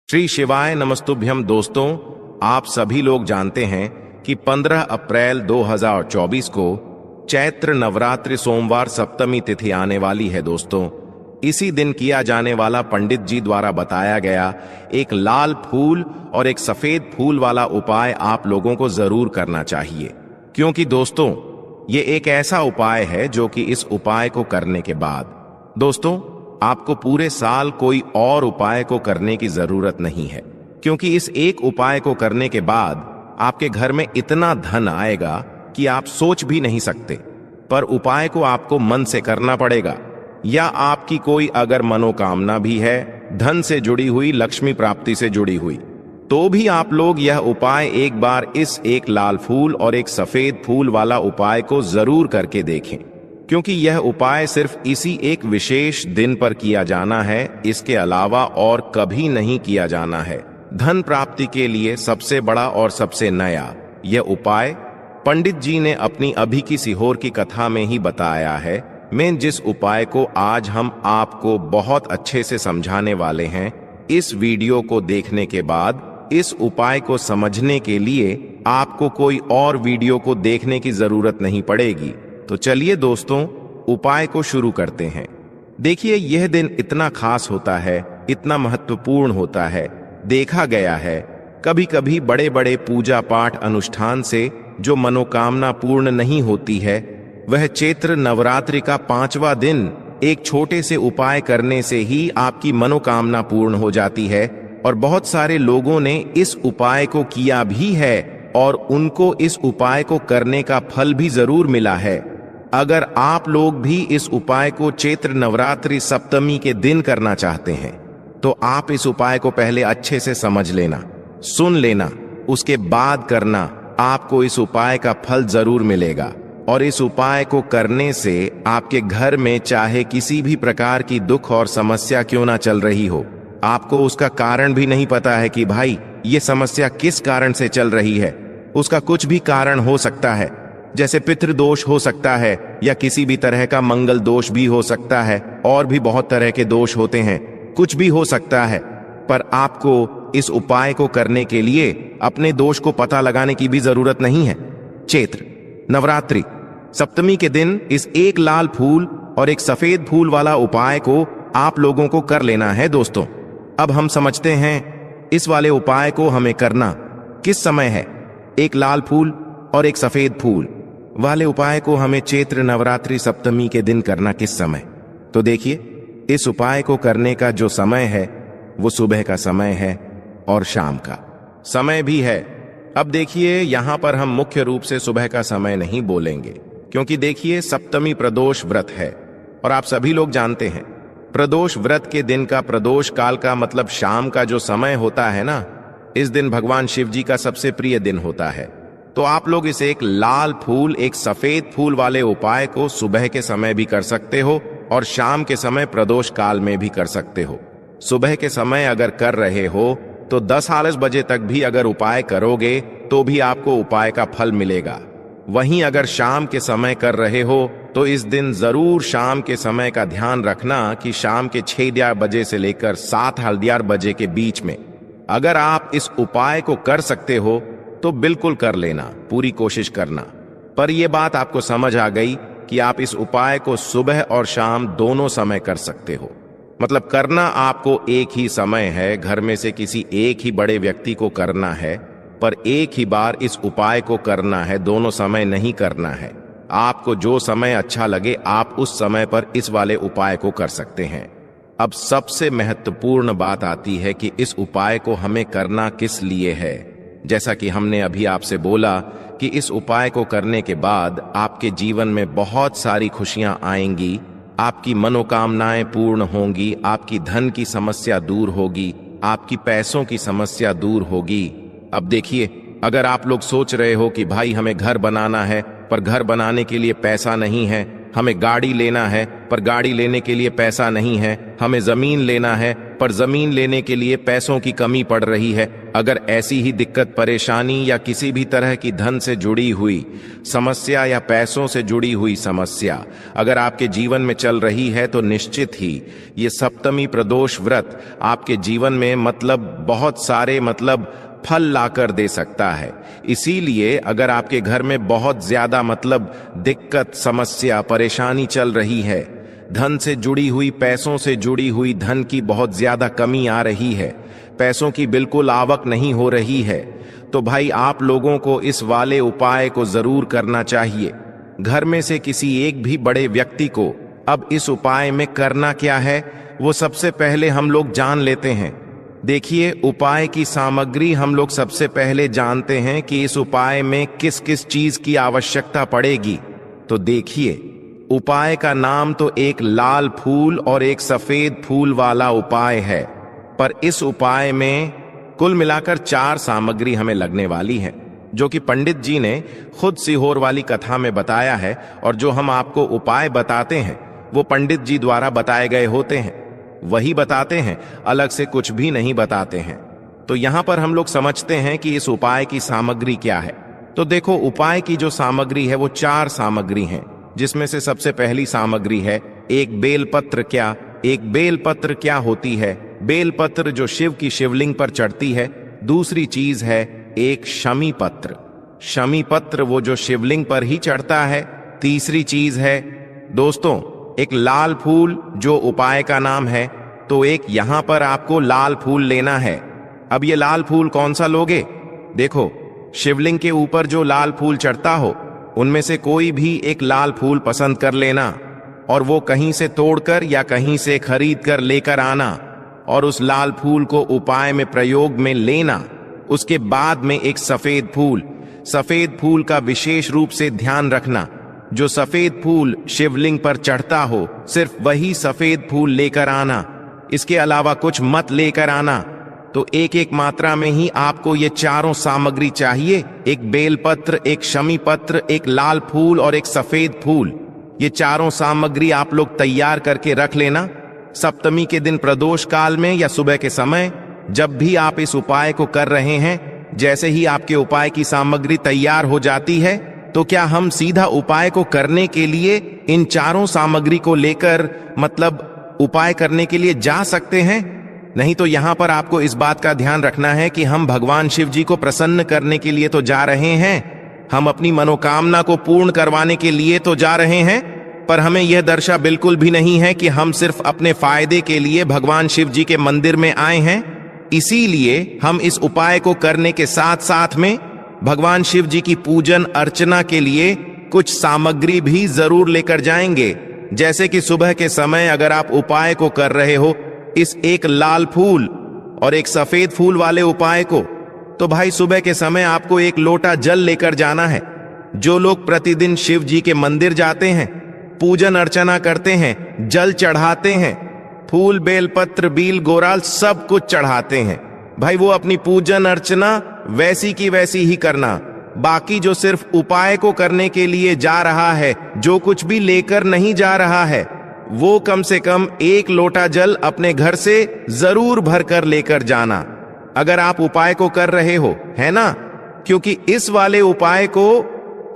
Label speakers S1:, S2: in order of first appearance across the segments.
S1: श्री शिवाय नमस्तुभ्यम। दोस्तों, आप सभी लोग जानते हैं कि 15 अप्रैल 2024 को चैत्र नवरात्रि सोमवार सप्तमी तिथि आने वाली है। दोस्तों, इसी दिन किया जाने वाला पंडित जी द्वारा बताया गया एक लाल फूल और एक सफेद फूल वाला उपाय आप लोगों को जरूर करना चाहिए, क्योंकि दोस्तों ये एक ऐसा उपाय है जो कि इस उपाय को करने के बाद दोस्तों आपको पूरे साल कोई और उपाय को करने की जरूरत नहीं है, क्योंकि इस एक उपाय को करने के बाद आपके घर में इतना धन आएगा कि आप सोच भी नहीं सकते। पर उपाय को आपको मन से करना पड़ेगा, या आपकी कोई अगर मनोकामना भी है धन से जुड़ी हुई, लक्ष्मी प्राप्ति से जुड़ी हुई, तो भी आप लोग यह उपाय एक बार इस एक लाल फूल और एक सफेद फूल वाला उपाय को जरूर करके देखें, क्योंकि यह उपाय सिर्फ इसी एक विशेष दिन पर किया जाना है, इसके अलावा और कभी नहीं किया जाना है। धन प्राप्ति के लिए सबसे बड़ा और सबसे नया यह उपाय पंडित जी ने अपनी अभी की सीहोर की कथा में ही बताया है। मैं जिस उपाय को आज हम आपको बहुत अच्छे से समझाने वाले हैं, इस वीडियो को देखने के बाद इस उपाय को समझने के लिए आपको कोई और वीडियो को देखने की जरूरत नहीं पड़ेगी। तो चलिए दोस्तों, उपाय को शुरू करते हैं। देखिए, यह दिन इतना खास होता है, इतना महत्वपूर्ण होता है। देखा गया है कभी कभी बड़े बड़े पूजा पाठ अनुष्ठान से जो मनोकामना पूर्ण नहीं होती है, वह चैत्र नवरात्रि का 5वां दिन एक छोटे से उपाय करने से ही आपकी मनोकामना पूर्ण हो जाती है। और बहुत सारे लोगों ने इस उपाय को किया भी है और उनको इस उपाय को करने का फल भी जरूर मिला है। अगर आप लोग भी इस उपाय को चैत्र नवरात्रि सप्तमी के दिन करना चाहते हैं, तो आप इस उपाय को पहले अच्छे से समझ लेना, सुन लेना, उसके बाद करना। आपको इस उपाय का फल जरूर मिलेगा। और इस उपाय को करने से आपके घर में चाहे किसी भी प्रकार की दुख और समस्या क्यों ना चल रही हो, आपको उसका कारण भी नहीं पता है कि भाई ये समस्या किस कारण से चल रही है, उसका कुछ भी कारण हो सकता है, जैसे पितृदोष हो सकता है, या किसी भी तरह का मंगल दोष भी हो सकता है, और भी बहुत तरह के दोष होते हैं, कुछ भी हो सकता है। पर आपको इस उपाय को करने के लिए अपने दोष को पता लगाने की भी जरूरत नहीं है। चैत्र नवरात्रि सप्तमी के दिन इस एक लाल फूल और एक सफेद फूल वाला उपाय को आप लोगों को कर लेना है। दोस्तों, अब हम समझते हैं इस वाले उपाय को हमें करना किस समय है। एक लाल फूल और एक सफेद फूल वाले उपाय को हमें चैत्र नवरात्रि सप्तमी के दिन करना किस समय। तो देखिए, इस उपाय को करने का जो समय है वो सुबह का समय है और शाम का समय भी है। अब देखिए, यहां पर हम मुख्य रूप से सुबह का समय नहीं बोलेंगे, क्योंकि देखिए सप्तमी प्रदोष व्रत है, और आप सभी लोग जानते हैं प्रदोष व्रत के दिन का प्रदोष काल का मतलब शाम का जो समय होता है ना, इस दिन भगवान शिव जी का सबसे प्रिय दिन होता है। तो आप लोग इस एक लाल फूल एक सफेद फूल वाले उपाय को सुबह के समय भी कर सकते हो और शाम के समय प्रदोष काल में भी कर सकते हो। सुबह के समय अगर कर रहे हो तो 10 बजे तक भी अगर उपाय करोगे तो भी आपको उपाय का फल मिलेगा। वहीं अगर शाम के समय कर रहे हो तो इस दिन जरूर शाम के समय का ध्यान रखना कि शाम के 6 बजे से लेकर 7 बजे के बीच में अगर आप इस उपाय को कर सकते हो तो बिल्कुल कर लेना, पूरी कोशिश करना। पर यह बात आपको समझ आ गई कि आप इस उपाय को सुबह और शाम दोनों समय कर सकते हो। मतलब करना आपको एक ही समय है, घर में से किसी एक ही बड़े व्यक्ति को करना है, पर एक ही बार इस उपाय को करना है, दोनों समय नहीं करना है। आपको जो समय अच्छा लगे आप उस समय पर इस वाले उपाय को कर सकते हैं। अब सबसे महत्वपूर्ण बात आती है कि इस उपाय को हमें करना किस लिए है। जैसा कि हमने अभी आपसे बोला कि इस उपाय को करने के बाद आपके जीवन में बहुत सारी खुशियां आएंगी, आपकी मनोकामनाएं पूर्ण होंगी, आपकी धन की समस्या दूर होगी, आपकी पैसों की समस्या दूर होगी। अब देखिए, अगर आप लोग सोच रहे हो कि भाई हमें घर बनाना है पर घर बनाने के लिए पैसा नहीं है, हमें गाड़ी लेना है पर गाड़ी लेने के लिए पैसा नहीं है, हमें जमीन लेना है पर जमीन लेने के लिए पैसों की कमी पड़ रही है। अगर ऐसी ही दिक्कत, परेशानी या किसी भी तरह की धन से जुड़ी हुई समस्या या पैसों से जुड़ी हुई समस्या अगर आपके जीवन में चल रही है तो निश्चित ही ये सप्तमी प्रदोष व्रत आपके जीवन में बहुत सारे फल लाकर दे सकता है। इसीलिए अगर आपके घर में बहुत ज्यादा दिक्कत, समस्या, परेशानी चल रही है, धन से जुड़ी हुई, पैसों से जुड़ी हुई धन की बहुत ज्यादा कमी आ रही है, पैसों की बिल्कुल आवक नहीं हो रही है, तो भाई आप लोगों को इस वाले उपाय को जरूर करना चाहिए। घर में से किसी एक भी बड़े व्यक्ति को अब इस उपाय में करना क्या है वो सबसे पहले हम लोग जान लेते हैं। देखिए, उपाय की सामग्री हम लोग सबसे पहले जानते हैं कि इस उपाय में किस किस चीज की आवश्यकता पड़ेगी। तो देखिए, उपाय का नाम तो एक लाल फूल और एक सफेद फूल वाला उपाय है, पर इस उपाय में कुल मिलाकर 4 सामग्री हमें लगने वाली है, जो कि पंडित जी ने खुद सीहोर वाली कथा में बताया है। और जो हम आपको उपाय बताते हैं वो पंडित जी द्वारा बताए गए होते हैं, वही बताते हैं, अलग से कुछ भी नहीं बताते हैं। तो यहां पर हम लोग समझते हैं कि इस उपाय की सामग्री क्या है। तो देखो, उपाय की जो सामग्री है वो 4 सामग्री हैं, जिसमें से सबसे पहली सामग्री है एक बेलपत्र। एक बेलपत्र क्या होती है? बेलपत्र जो शिव की शिवलिंग पर चढ़ती है। दूसरी चीज है एक शमी पत्र। शमी पत्र वो जो शिवलिंग पर ही चढ़ता है। तीसरी चीज है दोस्तों एक लाल फूल, जो उपाय का नाम है। तो एक यहां पर आपको लाल फूल लेना है। अब ये लाल फूल कौन सा लोगे? देखो, शिवलिंग के ऊपर जो लाल फूल चढ़ता हो उनमें से कोई भी एक लाल फूल पसंद कर लेना, और वो कहीं से तोड़कर या कहीं से खरीद कर लेकर आना, और उस लाल फूल को उपाय में प्रयोग में लेना। उसके बाद में एक सफेद फूल का विशेष रूप से ध्यान रखना। जो सफेद फूल शिवलिंग पर चढ़ता हो सिर्फ वही सफेद फूल लेकर आना, इसके अलावा कुछ मत लेकर आना। तो एक एक मात्रा में ही आपको ये चारों सामग्री चाहिए। एक बेलपत्र, एक शमी पत्र, एक लाल फूल और एक सफेद फूल। ये चारों सामग्री आप लोग तैयार करके रख लेना। सप्तमी के दिन प्रदोष काल में या सुबह के समय जब भी आप इस उपाय को कर रहे हैं, जैसे ही आपके उपाय की सामग्री तैयार हो जाती है तो क्या हम सीधा उपाय को करने के लिए इन चारों सामग्री को लेकर उपाय करने के लिए जा सकते हैं? नहीं तो यहां पर आपको इस बात का ध्यान रखना है कि हम भगवान शिव जी को प्रसन्न करने के लिए तो जा रहे हैं, हम अपनी मनोकामना को पूर्ण करवाने के लिए तो जा रहे हैं, पर हमें यह दर्शा बिल्कुल भी नहीं है कि हम सिर्फ अपने फायदे के लिए भगवान शिव जी के मंदिर में आए हैं। इसीलिए हम इस उपाय को करने के साथ साथ में भगवान शिव जी की पूजन अर्चना के लिए कुछ सामग्री भी जरूर लेकर जाएंगे। जैसे कि सुबह के समय अगर आप उपाय को कर रहे हो इस एक लाल फूल और एक सफेद फूल वाले उपाय को, तो भाई सुबह के समय आपको एक लोटा जल लेकर जाना है। जो लोग प्रतिदिन शिव जी के मंदिर जाते हैं, पूजन अर्चना करते हैं, जल चढ़ाते हैं, फूल, बेलपत्र, बील, गोराल सब कुछ चढ़ाते हैं, भाई वो अपनी पूजन अर्चना वैसी की वैसी ही करना। बाकी जो सिर्फ उपाय को करने के लिए जा रहा है, जो कुछ भी लेकर नहीं जा रहा है, वो कम से कम एक लोटा जल अपने घर से जरूर भरकर लेकर जाना, अगर आप उपाय को कर रहे हो, है ना? क्योंकि इस वाले उपाय को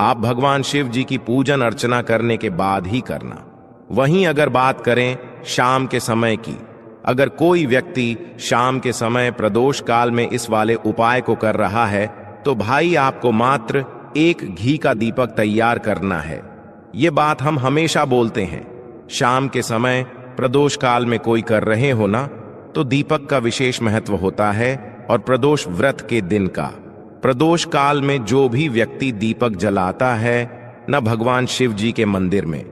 S1: आप भगवान शिव जी की पूजन अर्चना करने के बाद ही करना। वहीं अगर बात करें शाम के समय की, अगर कोई व्यक्ति शाम के समय प्रदोष काल में इस वाले उपाय को कर रहा है, तो भाई आपको मात्र एक घी का दीपक तैयार करना है। ये बात हम हमेशा बोलते हैं। शाम के समय प्रदोष काल में कोई कर रहे हो ना, तो दीपक का विशेष महत्व होता है। और प्रदोष व्रत के दिन का, प्रदोष काल में जो भी व्यक्ति दीपक जलाता है न भगवान शिव जी के मंदिर में,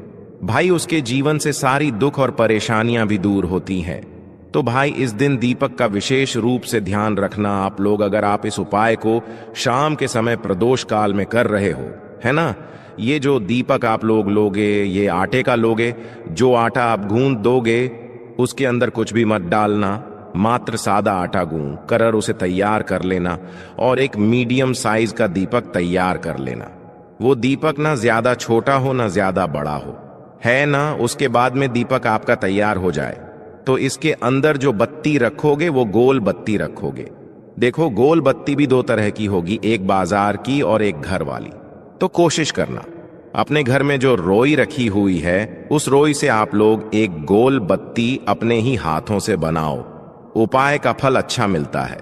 S1: भाई उसके जीवन से सारी दुख और परेशानियां भी दूर होती हैं। तो भाई इस दिन दीपक का विशेष रूप से ध्यान रखना आप लोग, अगर आप इस उपाय को शाम के समय प्रदोष काल में कर रहे हो, है ना? ये जो दीपक आप लोग लोगे, ये आटे का लोगे। जो आटा आप गूंद दोगे उसके अंदर कुछ भी मत डालना, मात्र सादा आटा गूंद कर उसे तैयार कर लेना और एक मीडियम साइज का दीपक तैयार कर लेना। वो दीपक ना ज्यादा छोटा हो ना ज्यादा बड़ा हो, है ना, उसके बाद में दीपक आपका तैयार हो जाए तो इसके अंदर जो बत्ती रखोगे वो गोल बत्ती रखोगे। देखो, गोल बत्ती भी दो तरह की होगी, एक बाजार की और एक घर वाली। तो कोशिश करना अपने घर में जो रोई रखी हुई है उस रोई से आप लोग एक गोल बत्ती अपने ही हाथों से बनाओ। उपाय का फल अच्छा मिलता है।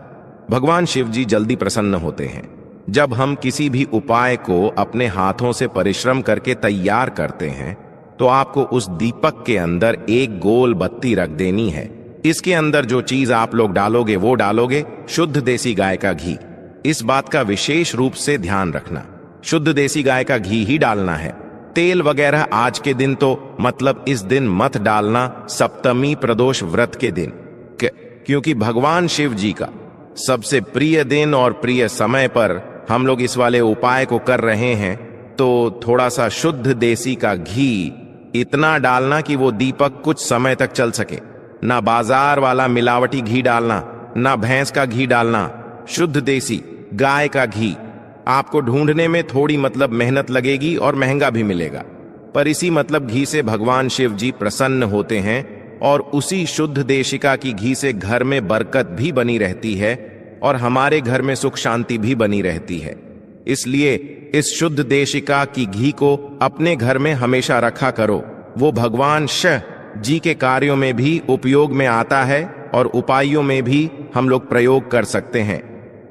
S1: भगवान शिव जी जल्दी प्रसन्न होते हैं। जब हम किसी भी उपाय को अपने हाथों से परिश्रम करके तैयार करते हैं तो आपको उस दीपक के अंदर एक गोल बत्ती रख देनी है। इसके अंदर जो चीज आप लोग डालोगे वो डालोगे शुद्ध देसी गाय का घी। इस बात का विशेष रूप से ध्यान रखना, शुद्ध देसी गाय का घी ही डालना है। तेल वगैरह आज के दिन तो मतलब इस दिन मत डालना, सप्तमी प्रदोष व्रत के दिन, क्योंकि भगवान शिव जी का सबसे प्रिय दिन और प्रिय समय पर हम लोग इस वाले उपाय को कर रहे हैं। तो थोड़ा सा शुद्ध देसी का घी इतना डालना कि वो दीपक कुछ समय तक चल सके। ना बाजार वाला मिलावटी घी डालना, ना भैंस का घी डालना, शुद्ध देसी गाय का घी। आपको ढूंढने में थोड़ी मतलब मेहनत लगेगी और महंगा भी मिलेगा, पर इसी मतलब घी से भगवान शिव जी प्रसन्न होते हैं और उसी शुद्ध देशिका की घी से घर में बरकत भी बनी रहती है और हमारे घर में सुख शांति भी बनी रहती है। इसलिए इस शुद्ध देशिका की घी को अपने घर में हमेशा रखा करो। वो भगवान शिव जी के कार्यों में भी उपयोग में आता है और उपायों में भी हम लोग प्रयोग कर सकते हैं।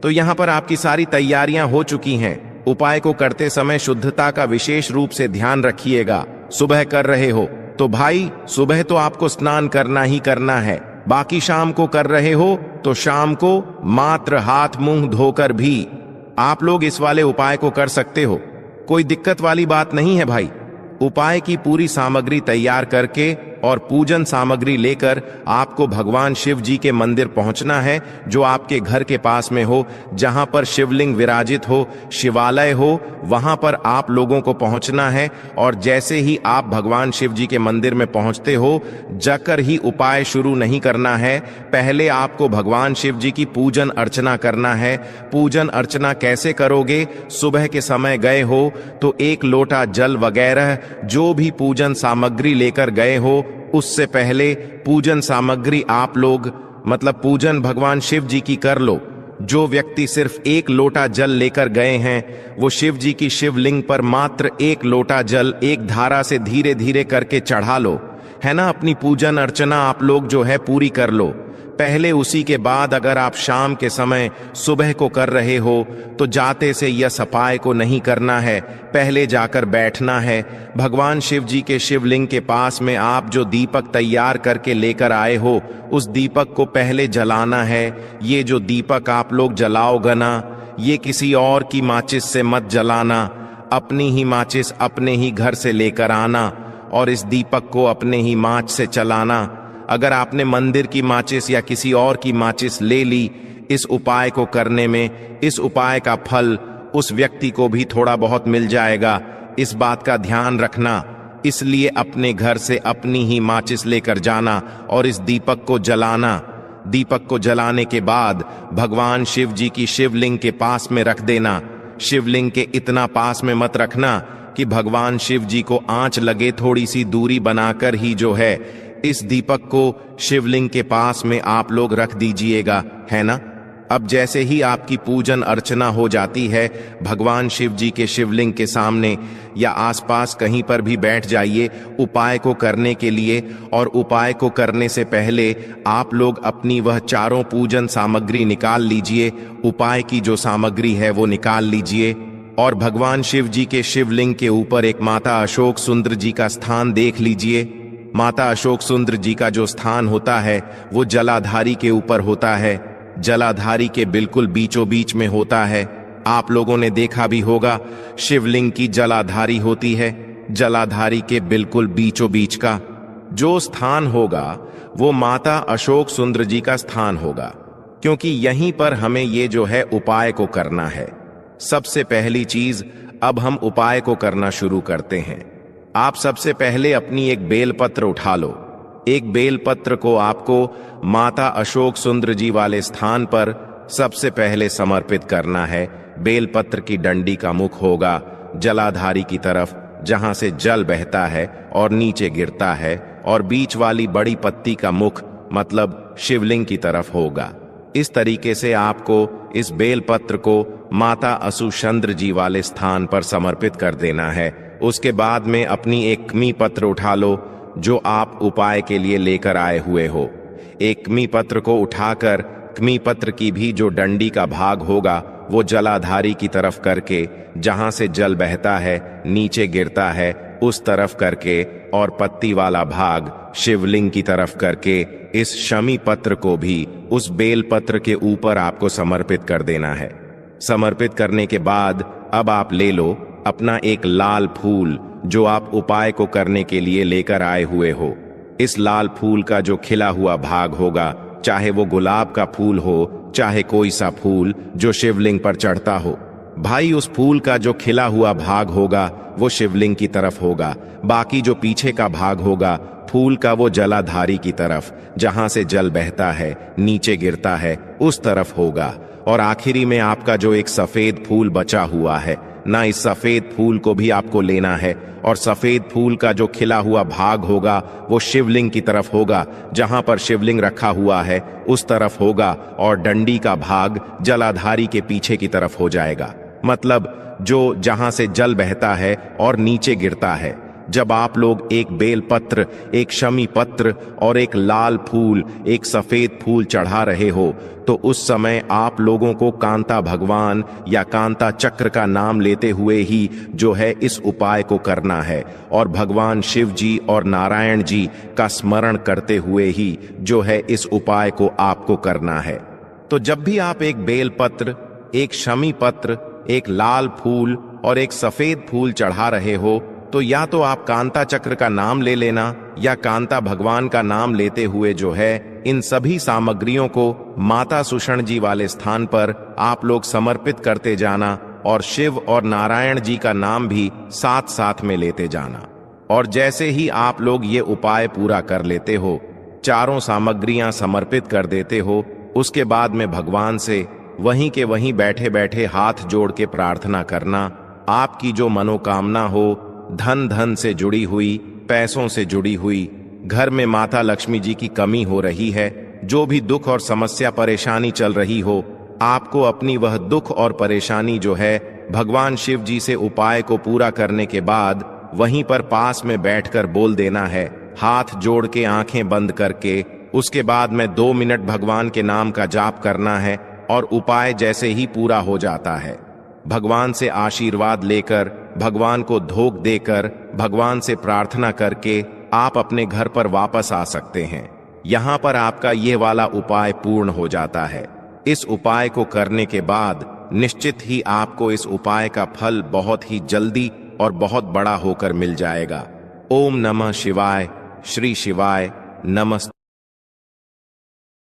S1: तो यहाँ पर आपकी सारी तैयारियां हो चुकी हैं। उपाय को करते समय शुद्धता का विशेष रूप से ध्यान रखिएगा। सुबह कर रहे हो तो भाई सुबह तो आपको स्नान करना ही करना है, बाकी शाम को कर रहे हो तो शाम को मात्र हाथ मुंह धोकर भी आप लोग इस वाले उपाय को कर सकते हो। कोई दिक्कत वाली बात नहीं है भाई। उपाय की पूरी सामग्री तैयार करके और पूजन सामग्री लेकर आपको भगवान शिव जी के मंदिर पहुंचना है, जो आपके घर के पास में हो, जहां पर शिवलिंग विराजित हो, शिवालय हो, वहां पर आप लोगों को पहुंचना है। और जैसे ही आप भगवान शिव जी के मंदिर में पहुंचते हो, जाकर ही उपाय शुरू नहीं करना है। पहले आपको भगवान शिव जी की पूजन अर्चना करना है। पूजन अर्चना कैसे करोगे? सुबह के समय गए हो तो एक लोटा जल वगैरह जो भी पूजन सामग्री लेकर गए हो, उससे पहले पूजन सामग्री आप लोग मतलब पूजन भगवान शिव जी की कर लो। जो व्यक्ति सिर्फ एक लोटा जल लेकर गए हैं वो शिव जी की शिवलिंग पर मात्र एक लोटा जल एक धारा से धीरे धीरे करके चढ़ा लो, है ना। अपनी पूजन अर्चना आप लोग जो है पूरी कर लो पहले। उसी के बाद अगर आप शाम के समय सुबह को कर रहे हो तो जाते से यह सफाई को नहीं करना है, पहले जाकर बैठना है। भगवान शिव जी के शिवलिंग के पास में आप जो दीपक तैयार करके लेकर आए हो उस दीपक को पहले जलाना है। ये जो दीपक आप लोग जलाओगे ना, ये किसी और की माचिस से मत जलाना, अपनी ही माचिस अपने ही घर से लेकर आना और इस दीपक को अपने ही माच से चलाना। अगर आपने मंदिर की माचिस या किसी और की माचिस ले ली इस उपाय को करने में, इस उपाय का फल उस व्यक्ति को भी थोड़ा बहुत मिल जाएगा। इस बात का ध्यान रखना। इसलिए अपने घर से अपनी ही माचिस लेकर जाना और इस दीपक को जलाना। दीपक को जलाने के बाद भगवान शिव जी की शिवलिंग के पास में रख देना। शिवलिंग के इतना पास में मत रखना कि भगवान शिव जी को आंच लगे, थोड़ी सी दूरी बनाकर ही जो है इस दीपक को शिवलिंग के पास में आप लोग रख दीजिएगा, है ना। अब जैसे ही आपकी पूजन अर्चना हो जाती है, भगवान शिव जी के शिवलिंग के सामने या आसपास कहीं पर भी बैठ जाइए उपाय को करने के लिए। और उपाय को करने से पहले आप लोग अपनी वह चारों पूजन सामग्री निकाल लीजिए। उपाय की जो सामग्री है वो निकाल लीजिए और भगवान शिव जी के शिवलिंग के ऊपर एक माता अशोक सुंदर जी का स्थान देख लीजिए। माता अशोक सुंदर जी का जो स्थान होता है वो जलाधारी के ऊपर होता है, जलाधारी के बिल्कुल बीचों बीच में होता है। आप लोगों ने देखा भी होगा शिवलिंग की जलाधारी होती है, जलाधारी के बिल्कुल बीचों बीच का जो स्थान होगा वो माता अशोक सुंदर जी का स्थान होगा, क्योंकि यहीं पर हमें ये जो है उपाय को करना है। सबसे पहली चीज, अब हम उपाय को करना शुरू करते हैं। आप सबसे पहले अपनी एक बेलपत्र उठा लो। एक बेलपत्र को आपको माता अशोक सुंदर जी वाले स्थान पर सबसे पहले समर्पित करना है। बेलपत्र की डंडी का मुख होगा जलाधारी की तरफ जहां से जल बहता है और नीचे गिरता है, और बीच वाली बड़ी पत्ती का मुख मतलब शिवलिंग की तरफ होगा। इस तरीके से आपको इस बेलपत्र को माता असुशंद्र जी वाले स्थान पर समर्पित कर देना है। उसके बाद में अपनी एक कमी पत्र उठा लो जो आप उपाय के लिए लेकर आए हुए हो। एक कमी पत्र को उठाकर कमी पत्र की भी जो डंडी का भाग होगा वो जलाधारी की तरफ करके, जहां से जल बहता है नीचे गिरता है उस तरफ करके, और पत्ती वाला भाग शिवलिंग की तरफ करके इस शमी पत्र को भी उस बेल पत्र के ऊपर आपको समर्पित कर देना है। समर्पित करने के बाद अब आप ले लो अपना एक लाल फूल जो आप उपाय को करने के लिए लेकर आए हुए हो। इस लाल फूल का जो खिला हुआ भाग होगा, चाहे वो गुलाब का फूल हो, चाहे कोई सा फूल जो शिवलिंग पर चढ़ता हो, भाई उस फूल का जो खिला हुआ भाग होगा वो शिवलिंग की तरफ होगा। बाकी जो पीछे का भाग होगा फूल का वो जलाधारी की तरफ, जहां से जल बहता है नीचे गिरता है उस तरफ होगा। और आखिरी में आपका जो एक सफेद फूल बचा हुआ है ना, इस सफेद फूल को भी आपको लेना है, और सफेद फूल का जो खिला हुआ भाग होगा वो शिवलिंग की तरफ होगा, जहां पर शिवलिंग रखा हुआ है उस तरफ होगा, और डंडी का भाग जलाधारी के पीछे की तरफ हो जाएगा, मतलब जो जहां से जल बहता है और नीचे गिरता है। जब आप लोग एक बेल पत्र, एक शमी पत्र और एक लाल फूल, एक सफेद फूल चढ़ा रहे हो, तो उस समय आप लोगों को कांता भगवान या कांता चक्र का नाम लेते हुए ही जो है इस उपाय को करना है, और भगवान शिव जी और नारायण जी का स्मरण करते हुए ही जो है इस उपाय को आपको करना है। तो जब भी आप एक बेल पत्र, एक शमी पत्र, एक लाल फूल और एक सफेद फूल चढ़ा रहे हो, तो या तो आप कांता चक्र का नाम ले लेना या कांता भगवान का नाम लेते हुए जो है इन सभी सामग्रियों को माता सुषण जी वाले स्थान पर आप लोग समर्पित करते जाना, और शिव और नारायण जी का नाम भी साथ साथ में लेते जाना। और जैसे ही आप लोग ये उपाय पूरा कर लेते हो, चारों सामग्रियां समर्पित कर देते हो, उसके बाद में भगवान से वहीं के वहीं बैठे बैठे हाथ जोड़ के प्रार्थना करना। आपकी जो मनोकामना हो, धन से जुड़ी हुई, पैसों से जुड़ी हुई, घर में माता लक्ष्मी जी की कमी हो रही है, जो भी दुख और समस्या परेशानी चल रही हो, आपको अपनी वह दुख और परेशानी जो है भगवान शिव जी से उपाय को पूरा करने के बाद वहीं पर पास में बैठकर बोल देना है, हाथ जोड़ के आंखें बंद करके। उसके बाद में 2 मिनट भगवान के नाम का जाप करना है, और उपाय जैसे ही पूरा हो जाता है भगवान से आशीर्वाद लेकर, भगवान को धोख देकर, भगवान से प्रार्थना करके आप अपने घर पर वापस आ सकते हैं। यहां पर आपका ये वाला उपाय पूर्ण हो जाता है। इस उपाय को करने के बाद निश्चित ही आपको इस उपाय का फल बहुत ही जल्दी और बहुत बड़ा होकर मिल जाएगा। ओम नमः शिवाय। श्री शिवाय नमस्ते।